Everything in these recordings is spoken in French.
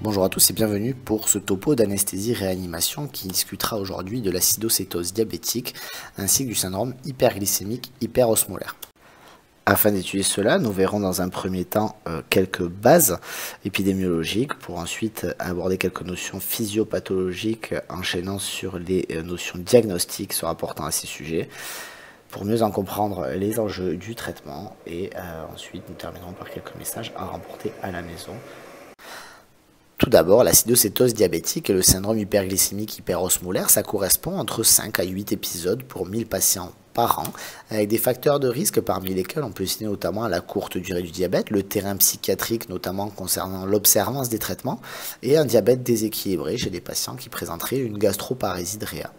Bonjour à tous et bienvenue pour ce topo d'anesthésie-réanimation qui discutera aujourd'hui de l'acidocétose diabétique ainsi que du syndrome hyperglycémique hyperosmolaire. Afin d'étudier cela, nous verrons dans un premier temps quelques bases épidémiologiques pour ensuite aborder quelques notions physiopathologiques enchaînant sur les notions diagnostiques se rapportant à ces sujets pour mieux en comprendre les enjeux du traitement et ensuite nous terminerons par quelques messages à remporter à la maison. Tout d'abord, l'acidocétose diabétique et le syndrome hyperglycémique hyperosmolaire, ça correspond entre 5 à 8 épisodes pour 1000 patients par an, avec des facteurs de risque parmi lesquels on peut citer notamment la courte durée du diabète, le terrain psychiatrique notamment concernant l'observance des traitements, et un diabète déséquilibré chez des patients qui présenteraient une gastroparésie de Réa.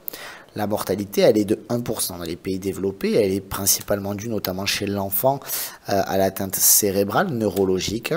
La mortalité, elle est de 1% dans les pays développés. Elle est principalement due, notamment chez l'enfant, à l'atteinte cérébrale, neurologique,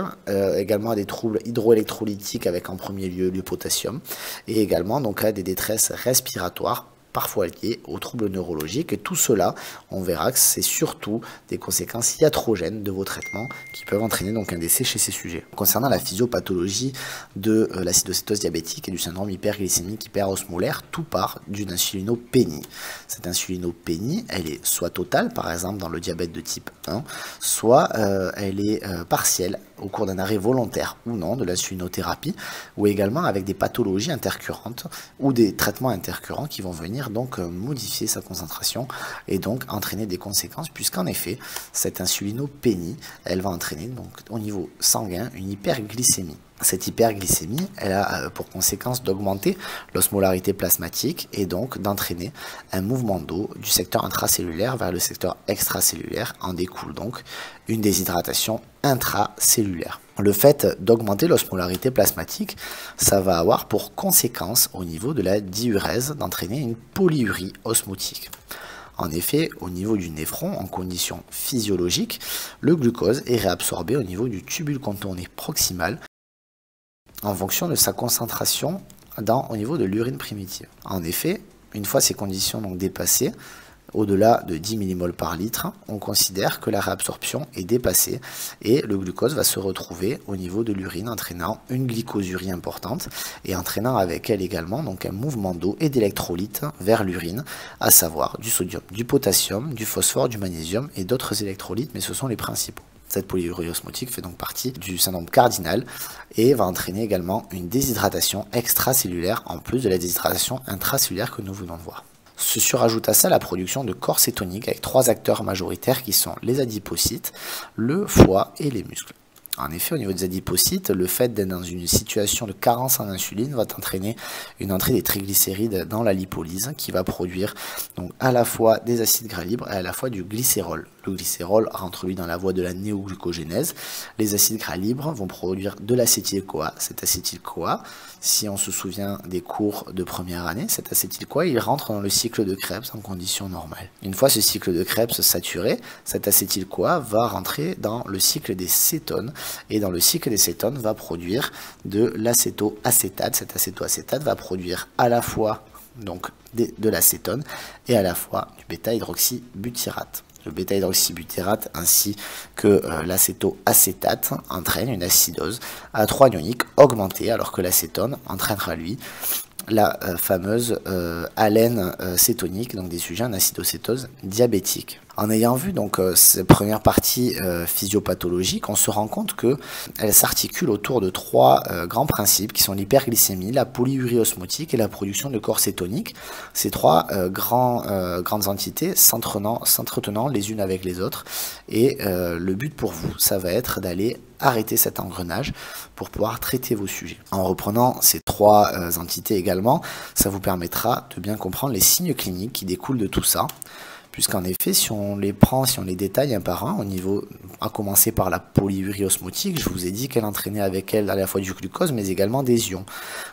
également à des troubles hydroélectrolytiques avec en premier lieu le potassium, et également donc à des détresses respiratoires, parfois liées aux troubles neurologiques. Et tout cela, on verra que c'est surtout des conséquences iatrogènes de vos traitements qui peuvent entraîner donc un décès chez ces sujets. Concernant la physiopathologie de l'acidocétose diabétique et du syndrome hyperglycémique hyperosmolaire, tout part d'une insulinopénie. Cette insulinopénie, elle est soit totale, par exemple dans le diabète de type 1, soit elle est partielle au cours d'un arrêt volontaire ou non de l'insulinothérapie, ou également avec des pathologies intercurrentes ou des traitements intercurrents qui vont venir donc modifier sa concentration et donc entraîner des conséquences, puisqu'en effet cette insulinopénie, elle va entraîner donc au niveau sanguin une hyperglycémie. Cette hyperglycémie, elle a pour conséquence d'augmenter l'osmolarité plasmatique et donc d'entraîner un mouvement d'eau du secteur intracellulaire vers le secteur extracellulaire. En découle donc une déshydratation intracellulaire. Le fait d'augmenter l'osmolarité plasmatique, ça va avoir pour conséquence au niveau de la diurèse d'entraîner une polyurie osmotique. En effet, au niveau du néphron, en conditions physiologiques, le glucose est réabsorbé au niveau du tubule contourné proximal en fonction de sa concentration au niveau de l'urine primitive. En effet, une fois ces conditions donc dépassées, au-delà de 10 mmol par litre, on considère que la réabsorption est dépassée et le glucose va se retrouver au niveau de l'urine, entraînant une glycosurie importante et entraînant avec elle également donc un mouvement d'eau et d'électrolytes vers l'urine, à savoir du sodium, du potassium, du phosphore, du magnésium et d'autres électrolytes, mais ce sont les principaux. Cette polyurie osmotique fait donc partie du syndrome cardinal et va entraîner également une déshydratation extracellulaire en plus de la déshydratation intracellulaire que nous venons de voir. Se surajoute à ça la production de corps cétoniques avec 3 acteurs majoritaires qui sont les adipocytes, le foie et les muscles. En effet, au niveau des adipocytes, le fait d'être dans une situation de carence en insuline va entraîner une entrée des triglycérides dans la lipolyse qui va produire donc à la fois des acides gras libres et à la fois du glycérol. Le glycérol rentre lui dans la voie de la néoglucogénèse. Les acides gras libres vont produire de l'acétyl-CoA. Cet acétyl-CoA, si on se souvient des cours de première année, cet acétyl-CoA, il rentre dans le cycle de Krebs en conditions normales. Une fois ce cycle de Krebs saturé, cet acétyl-CoA va rentrer dans le cycle des cétones et dans le cycle des cétones va produire de l'acétoacétate. Cet acétoacétate va produire à la fois donc de l'acétone et à la fois du bêta-hydroxybutyrate. Le bêta-hydroxybutyrate ainsi que l'acétoacétate entraînent une acidose à 3 ionique augmentée, alors que l'acétone entraînera lui la fameuse haleine cétonique, donc des sujets en acidocétose diabétique. En ayant vu donc cette première partie physiopathologique, on se rend compte qu'elle s'articule autour de 3 grands principes qui sont l'hyperglycémie, la polyurie osmotique et la production de corps cétoniques. Ces 3 grandes entités s'entretenant les unes avec les autres. Et le but pour vous, ça va être d'aller arrêter cet engrenage pour pouvoir traiter vos sujets. En reprenant ces 3 entités également, ça vous permettra de bien comprendre les signes cliniques qui découlent de tout ça. Puisqu'en effet, si on les prend, si on les détaille un par un, au niveau, à commencer par la polyurie osmotique, je vous ai dit qu'elle entraînait avec elle à la fois du glucose, mais également des ions,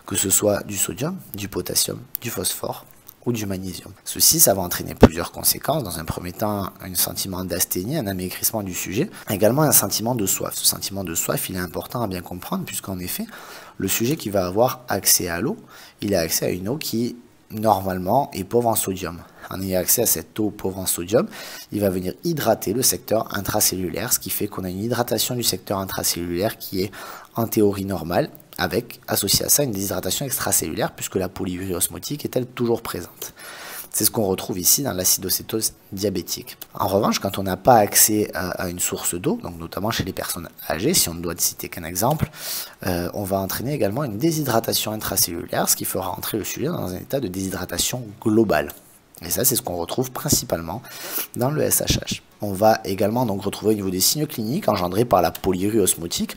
que ce soit du sodium, du potassium, du phosphore ou du magnésium. Ceci, ça va entraîner plusieurs conséquences. Dans un premier temps, un sentiment d'asthénie, un amaigrissement du sujet, également un sentiment de soif. Ce sentiment de soif, il est important à bien comprendre, puisqu'en effet, le sujet qui va avoir accès à l'eau, il a accès à une eau qui, normalement, est pauvre en sodium. En ayant accès à cette eau pauvre en sodium, il va venir hydrater le secteur intracellulaire, ce qui fait qu'on a une hydratation du secteur intracellulaire qui est en théorie normale avec, associé à ça, une déshydratation extracellulaire, puisque la polyurie osmotique est-elle toujours présente. C'est ce qu'on retrouve ici dans l'acidocétose diabétique. En revanche, quand on n'a pas accès à une source d'eau, donc notamment chez les personnes âgées, si on ne doit citer qu'un exemple, on va entraîner également une déshydratation intracellulaire, ce qui fera entrer le sujet dans un état de déshydratation globale. Et ça, c'est ce qu'on retrouve principalement dans le SHH. On va également donc retrouver au niveau des signes cliniques engendrés par la polyurie osmotique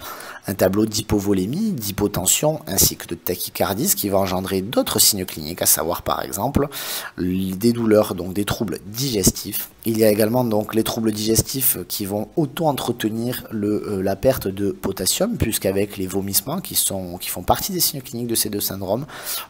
un tableau d'hypovolémie, d'hypotension ainsi que de tachycardie, ce qui va engendrer d'autres signes cliniques, à savoir par exemple des douleurs, donc des troubles digestifs. Il y a également donc les troubles digestifs qui vont auto-entretenir la perte de potassium, puisqu'avec les vomissements qui font partie des signes cliniques de ces deux syndromes,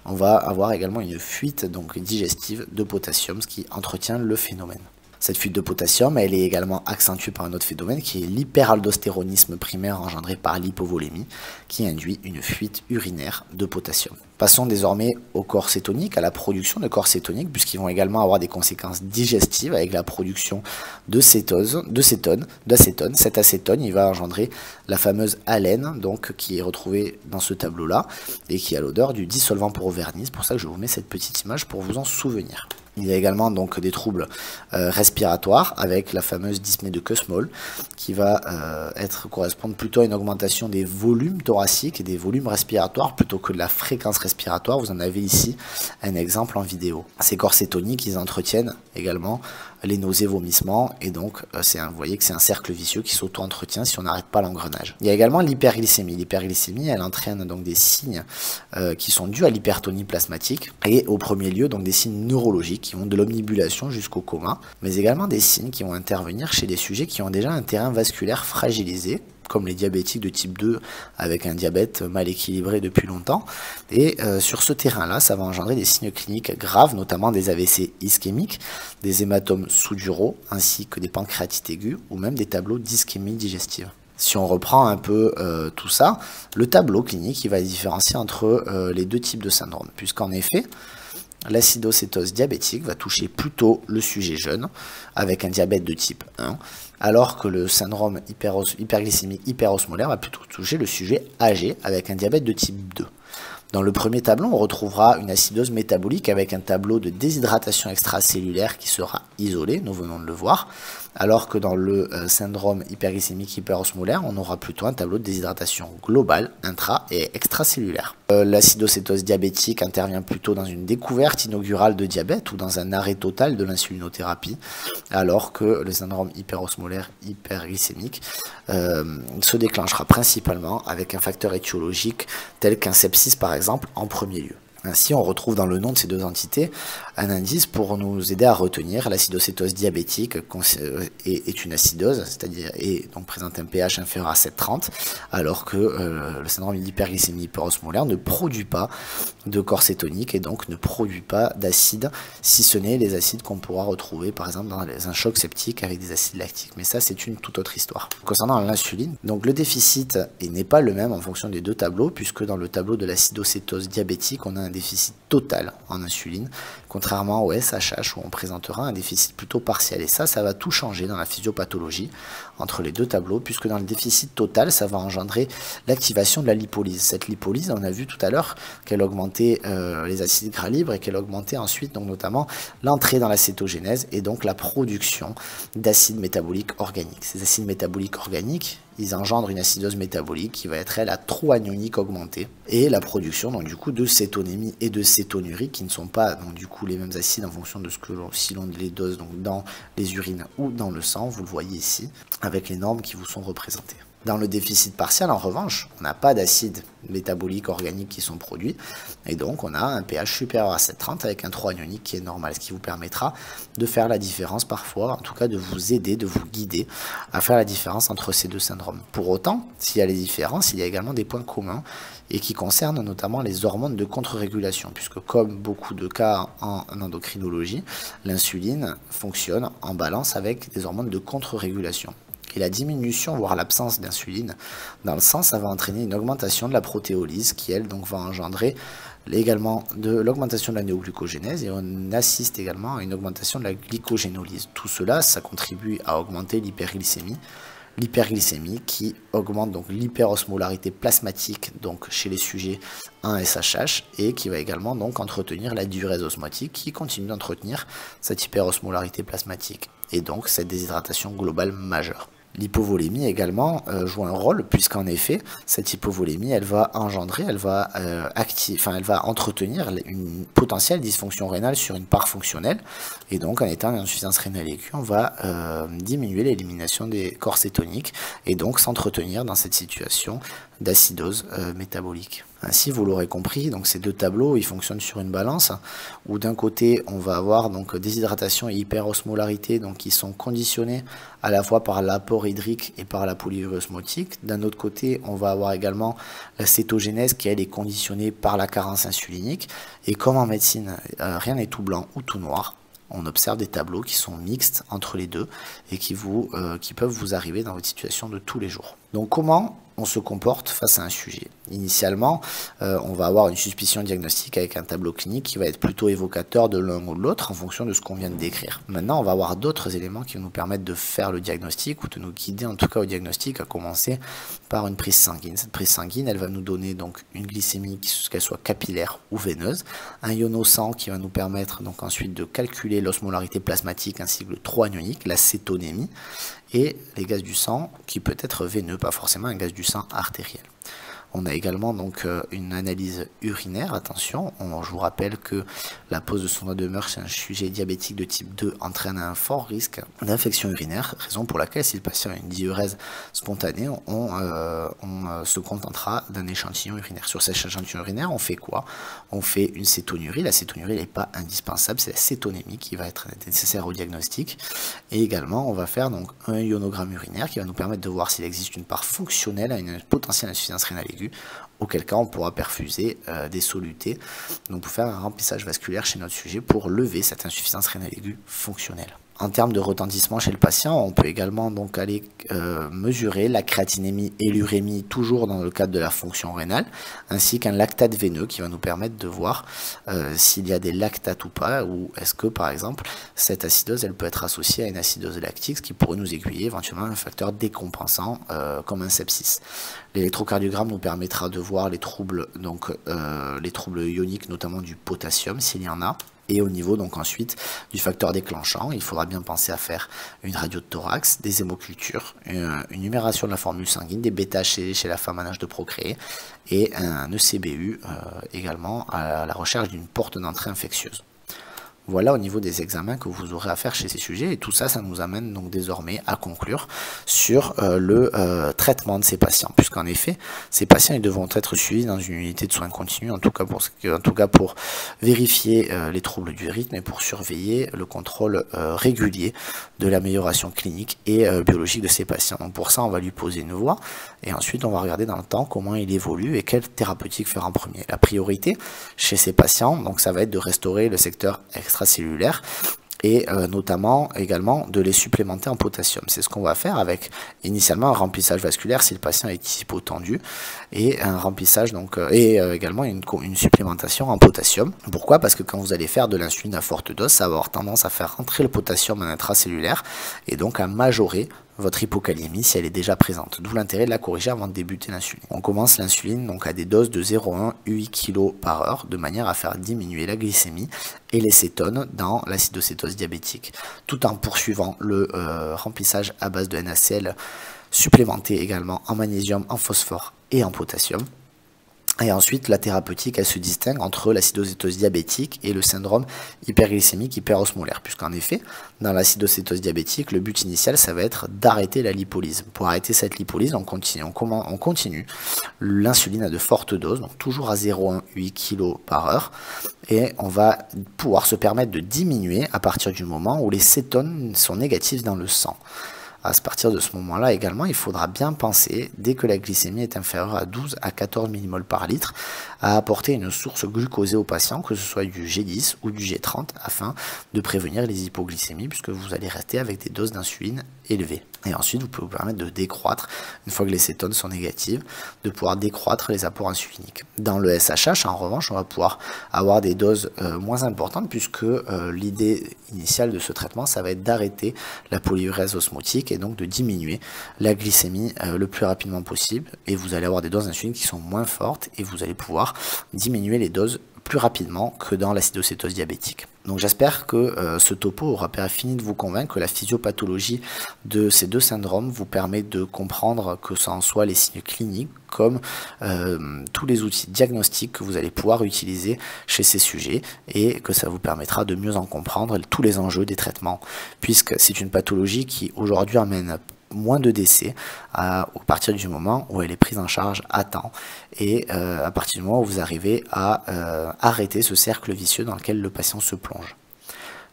on va avoir également une fuite donc digestive de potassium, ce qui entretient le phénomène. Cette fuite de potassium, elle est également accentuée par un autre phénomène qui est l'hyperaldostéronisme primaire engendré par l'hypovolémie, qui induit une fuite urinaire de potassium. Passons désormais au corps cétonique, à la production de corps cétoniques, puisqu'ils vont également avoir des conséquences digestives avec la production d'acétone. Cet acétone, il va engendrer la fameuse haleine, donc qui est retrouvée dans ce tableau-là, et qui a l'odeur du dissolvant pour vernis. C'est pour ça que je vous mets cette petite image pour vous en souvenir. Il y a également donc des troubles respiratoires avec la fameuse dyspnée de Kussmaul qui va correspondre plutôt à une augmentation des volumes thoraciques et des volumes respiratoires plutôt que de la fréquence respiratoire. Vous en avez ici un exemple en vidéo. Ces corps cétoniques, ils entretiennent également les nausées, vomissements, et donc vous voyez que c'est un cercle vicieux qui s'auto-entretient si on n'arrête pas l'engrenage. Il y a également l'hyperglycémie. L'hyperglycémie, elle entraîne donc des signes qui sont dus à l'hypertonie plasmatique, et au premier lieu donc des signes neurologiques qui vont de l'omnibulation jusqu'au coma, mais également des signes qui vont intervenir chez des sujets qui ont déjà un terrain vasculaire fragilisé, comme les diabétiques de type 2 avec un diabète mal équilibré depuis longtemps. Et sur ce terrain-là, ça va engendrer des signes cliniques graves, notamment des AVC ischémiques, des hématomes sous-duraux, ainsi que des pancréatites aiguës, ou même des tableaux d'ischémie digestive. Si on reprend un peu tout ça, le tableau clinique il va différencier entre les deux types de syndromes, puisqu'en effet, l'acidocétose diabétique va toucher plutôt le sujet jeune, avec un diabète de type 1, alors que le syndrome hyperglycémique hyperosmolaire va plutôt toucher le sujet âgé, avec un diabète de type 2. Dans le premier tableau, on retrouvera une acidose métabolique avec un tableau de déshydratation extracellulaire qui sera isolé, nous venons de le voir, alors que dans le syndrome hyperglycémique hyperosmolaire, on aura plutôt un tableau de déshydratation globale, intra- et extracellulaire. L'acidocétose diabétique intervient plutôt dans une découverte inaugurale de diabète ou dans un arrêt total de l'insulinothérapie, alors que le syndrome hyperosmolaire hyperglycémique se déclenchera principalement avec un facteur étiologique tel qu'un sepsis par exemple en premier lieu. Ainsi, on retrouve dans le nom de ces deux entités un indice pour nous aider à retenir l'acidocétose diabétique est une acidose, c'est-à-dire donc présente un pH inférieur à 7,30, alors que le syndrome d'hyperglycémie hyperosmolaire ne produit pas de corps cétonique et donc ne produit pas d'acide, si ce n'est les acides qu'on pourra retrouver par exemple dans un choc septique avec des acides lactiques. Mais ça, c'est une toute autre histoire. Concernant l'insuline, donc le déficit n'est pas le même en fonction des deux tableaux, puisque dans le tableau de l'acidocétose diabétique, on a un déficit total en insuline, contrairement au SHH où on présentera un déficit plutôt partiel. Et ça va tout changer dans la physiopathologie entre les deux tableaux, puisque dans le déficit total, ça va engendrer l'activation de la lipolyse. Cette lipolyse, on a vu tout à l'heure qu'elle augmentait les acides gras libres et qu'elle augmentait ensuite donc notamment l'entrée dans la cétogénèse et donc la production d'acides métaboliques organiques. Ces acides métaboliques organiques, ils engendrent une acidose métabolique qui va être elle à trop anionique augmentée et la production donc du coup de cétonémie et de cétonurie qui ne sont pas donc du coup les mêmes acides en fonction de ce que si l'on les dose donc dans les urines ou dans le sang, vous le voyez ici avec les normes qui vous sont représentées. Dans le déficit partiel, en revanche, on n'a pas d'acides métaboliques organiques qui sont produits, et donc on a un pH supérieur à 7,30 avec un 3 anionique qui est normal, ce qui vous permettra de faire la différence parfois, en tout cas de vous aider, de vous guider à faire la différence entre ces deux syndromes. Pour autant, s'il y a les différences, il y a également des points communs, et qui concernent notamment les hormones de contre-régulation, puisque comme beaucoup de cas en endocrinologie, l'insuline fonctionne en balance avec des hormones de contre-régulation. Et la diminution, voire l'absence d'insuline dans le sang, ça va entraîner une augmentation de la protéolyse qui, elle, donc, va engendrer également de l'augmentation de la néoglucogénèse et on assiste également à une augmentation de la glycogénolyse. Tout cela, ça contribue à augmenter l'hyperglycémie, l'hyperglycémie qui augmente donc l'hyperosmolarité plasmatique donc chez les sujets 1 SHH et qui va également donc entretenir la diurèse osmotique qui continue d'entretenir cette hyperosmolarité plasmatique et donc cette déshydratation globale majeure. L'hypovolémie également joue un rôle puisqu'en effet cette hypovolémie elle va engendrer, elle va entretenir une potentielle dysfonction rénale sur une part fonctionnelle et donc en étant en insuffisance rénale aiguë on va diminuer l'élimination des corps cétoniques et donc s'entretenir dans cette situation d'acidose métabolique. Ainsi, vous l'aurez compris, donc ces deux tableaux, ils fonctionnent sur une balance où d'un côté, on va avoir donc déshydratation et hyperosmolarité donc qui sont conditionnés à la fois par l'apport hydrique et par la polyurie osmotique. D'un autre côté, on va avoir également la cétogénèse qui elle est conditionnée par la carence insulinique. Et comme en médecine, rien n'est tout blanc ou tout noir. On observe des tableaux qui sont mixtes entre les deux et qui peuvent vous arriver dans votre situation de tous les jours. Donc comment on se comporte face à un sujet? Initialement, on va avoir une suspicion diagnostique avec un tableau clinique qui va être plutôt évocateur de l'un ou de l'autre en fonction de ce qu'on vient de décrire. Maintenant, on va avoir d'autres éléments qui vont nous permettre de faire le diagnostic ou de nous guider en tout cas au diagnostic, à commencer par une prise sanguine. Cette prise sanguine, elle va nous donner donc une glycémie, qu'elle soit capillaire ou veineuse, un ionosang qui va nous permettre donc ensuite de calculer l'osmolarité plasmatique ainsi que le 3 ionique, la cétonémie, et les gaz du sang qui peut être veineux, pas forcément un gaz du sang artériel. On a également donc une analyse urinaire, attention, je vous rappelle que la pose de sonde de Merck chez un sujet diabétique de type 2 entraîne un fort risque d'infection urinaire, raison pour laquelle si le patient a une diurèse spontanée, on se contentera d'un échantillon urinaire. Sur cet échantillon urinaire, on fait quoi? On fait une cétonurie, la cétonurie n'est pas indispensable, c'est la cétonémie qui va être nécessaire au diagnostic, et également on va faire donc un ionogramme urinaire qui va nous permettre de voir s'il existe une part fonctionnelle à une potentielle insuffisance rénale aiguë, auquel cas on pourra perfuser des solutés donc pour faire un remplissage vasculaire chez notre sujet pour lever cette insuffisance rénale aiguë fonctionnelle. En termes de retentissement chez le patient, on peut également donc aller mesurer la créatinémie et l'urémie toujours dans le cadre de la fonction rénale, ainsi qu'un lactate veineux qui va nous permettre de voir s'il y a des lactates ou pas, ou est-ce que par exemple cette acidose elle peut être associée à une acidose lactique, ce qui pourrait nous aiguiller éventuellement un facteur décompensant comme un sepsis. L'électrocardiogramme nous permettra de voir les troubles ioniques, notamment du potassium s'il y en a. Et au niveau donc ensuite du facteur déclenchant, il faudra bien penser à faire une radio de thorax, des hémocultures, une numération de la formule sanguine, des bêta-HCG chez la femme en âge de procréer et un ECBU également à la recherche d'une porte d'entrée infectieuse. Voilà au niveau des examens que vous aurez à faire chez ces sujets et tout ça, ça nous amène donc désormais à conclure sur le traitement de ces patients, puisqu'en effet, ces patients ils devront être suivis dans une unité de soins continus, en tout cas pour vérifier les troubles du rythme et pour surveiller le contrôle régulier de l'amélioration clinique et biologique de ces patients. Donc pour ça, on va lui poser une voie et ensuite on va regarder dans le temps comment il évolue et quelle thérapeutique faire en premier. La priorité chez ces patients, donc ça va être de restaurer le secteur extracellulaire et notamment également de les supplémenter en potassium. C'est ce qu'on va faire avec initialement un remplissage vasculaire si le patient est hypotendu et un remplissage donc également une supplémentation en potassium. Pourquoi? Parce que quand vous allez faire de l'insuline à forte dose, ça va avoir tendance à faire rentrer le potassium en intracellulaire et donc à majorer votre hypokaliémie si elle est déjà présente. D'où l'intérêt de la corriger avant de débuter l'insuline. On commence l'insuline donc à des doses de 0,1 UI kg par heure de manière à faire diminuer la glycémie et les cétones dans l'acidocétose diabétique, tout en poursuivant le remplissage à base de NaCl supplémenté également en magnésium, en phosphore et en potassium. Et ensuite, la thérapeutique, elle se distingue entre l'acidocétose diabétique et le syndrome hyperglycémique hyperosmolaire. Puisqu'en effet, dans l'acidocétose diabétique, le but initial, ça va être d'arrêter la lipolyse. Pour arrêter cette lipolyse, on continue l'insuline à de fortes doses, donc toujours à 0,1 UI kg par heure. Et on va pouvoir se permettre de diminuer à partir du moment où les cétones sont négatives dans le sang. À partir de ce moment-là également, il faudra bien penser, dès que la glycémie est inférieure à 12 à 14 mmol par litre, à apporter une source glucosée au patient, que ce soit du G10 ou du G30, afin de prévenir les hypoglycémies, puisque vous allez rester avec des doses d'insuline élevées. Et ensuite, vous pouvez vous permettre de décroître, une fois que les cétones sont négatives, de pouvoir décroître les apports insuliniques. Dans le SHH, en revanche, on va pouvoir avoir des doses moins importantes, puisque l'idée initiale de ce traitement, ça va être d'arrêter la polyurèse osmotique et est donc de diminuer la glycémie le plus rapidement possible, et vous allez avoir des doses d'insuline qui sont moins fortes et vous allez pouvoir diminuer les doses plus rapidement que dans l'acidocétose diabétique. Donc j'espère que ce topo aura fini de vous convaincre que la physiopathologie de ces deux syndromes vous permet de comprendre que ça en soit les signes cliniques comme tous les outils diagnostiques que vous allez pouvoir utiliser chez ces sujets, et que ça vous permettra de mieux en comprendre tous les enjeux des traitements, puisque c'est une pathologie qui aujourd'hui amène moins de décès à partir du moment où elle est prise en charge à temps, et à partir du moment où vous arrivez à arrêter ce cercle vicieux dans lequel le patient se plonge.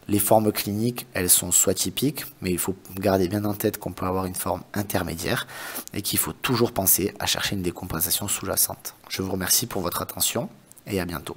Les formes cliniques, elles sont soit typiques, mais il faut garder bien en tête qu'on peut avoir une forme intermédiaire et qu'il faut toujours penser à chercher une décompensation sous-jacente. Je vous remercie pour votre attention et à bientôt.